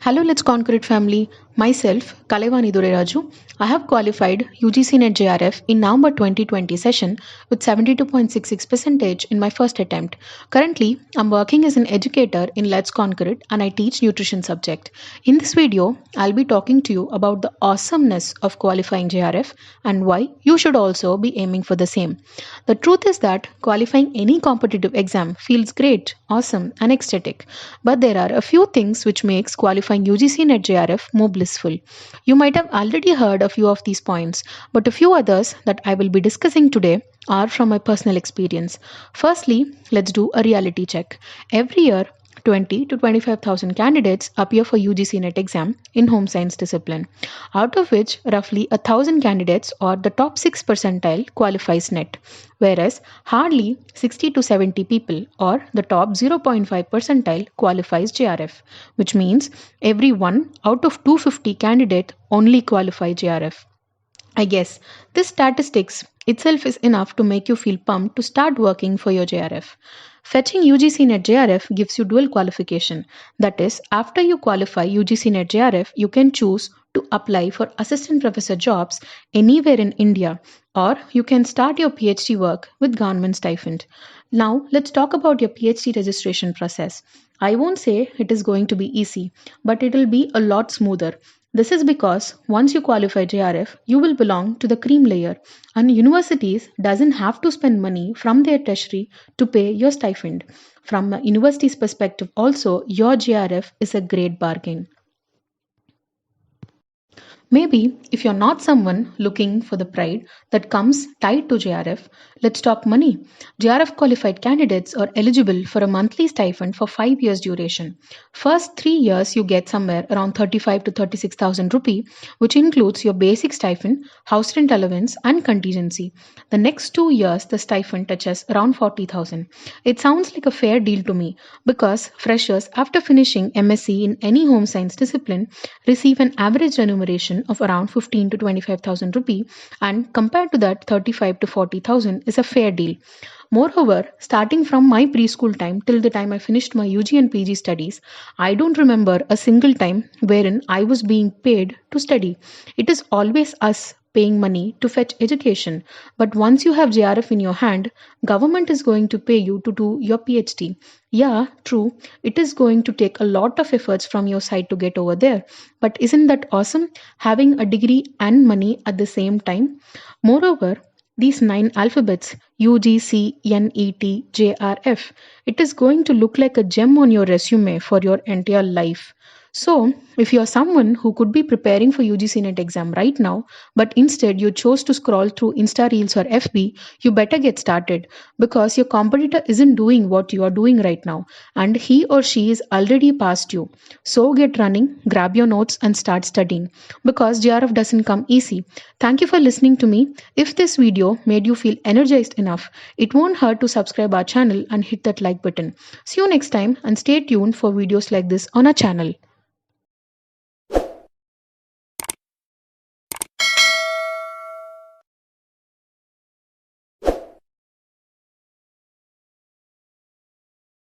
Hello, Let's Conquer It family. Myself, Kalevani Dureraju. I have qualified UGC NET JRF in November 2020 session with 72.66 percentage in my first attempt. Currently, I'm working as an educator in Let's Conquer It and I teach nutrition subject. In this video, I'll be talking to you about the awesomeness of qualifying JRF and why you should also be aiming for the same. The truth is that qualifying any competitive exam feels great, awesome, and ecstatic. But there are a few things which makes qualifying UGC NET JRF more blissful. You might have already heard a few of these points, but a few others that I will be discussing today are from my personal experience. Firstly, let's do a reality check. Every year, 20 to 25,000 candidates appear for UGC NET exam in home science discipline, out of which roughly 1,000 candidates or the top 6 percentile qualifies NET, whereas hardly 60 to 70 people or the top 0.5 percentile qualifies JRF, which means every 1 out of 250 candidate only qualify JRF. I guess this statistics itself is enough to make you feel pumped to start working for your JRF. Fetching UGC NET JRF gives you dual qualification. That is, after you qualify UGC NET JRF, you can choose to apply for assistant professor jobs anywhere in India, or you can start your PhD work with government stipend. Now, let's talk about your PhD registration process. I won't say it is going to be easy, but it will be a lot smoother. This is because once you qualify JRF, you will belong to the cream layer, and universities doesn't have to spend money from their treasury to pay your stipend. From a university's perspective also, your JRF is a great bargain. Maybe if you're not someone looking for the pride that comes tied to JRF, let's talk money. JRF qualified candidates are eligible for a monthly stipend for 5 years duration. First 3 years you get somewhere around 35 to 36,000 rupee, which includes your basic stipend, house rent allowance and contingency. The next 2 years the stipend touches around 40,000. It sounds like a fair deal to me because freshers after finishing MSc in any home science discipline receive an average remuneration of around 15 to 25,000 rupee, and compared to that 35 to 40,000 is a fair deal. Moreover, starting from my preschool time till the time I finished my UG and PG studies, I don't remember a single time wherein I was being paid to study. It is always us paying money to fetch education, but once you have JRF in your hand, government is going to pay you to do your PhD. Yeah, true, it is going to take a lot of efforts from your side to get over there, but isn't that awesome, having a degree and money at the same time? Moreover, these 9 alphabets UGCNETJRF, it is going to look like a gem on your resume for your entire life. So, if you're someone who could be preparing for UGC NET exam right now, but instead you chose to scroll through Insta Reels or FB, you better get started because your competitor isn't doing what you are doing right now and he or she is already past you. So get running, grab your notes and start studying because JRF doesn't come easy. Thank you for listening to me. If this video made you feel energized enough, it won't hurt to subscribe our channel and hit that like button. See you next time and stay tuned for videos like this on our channel.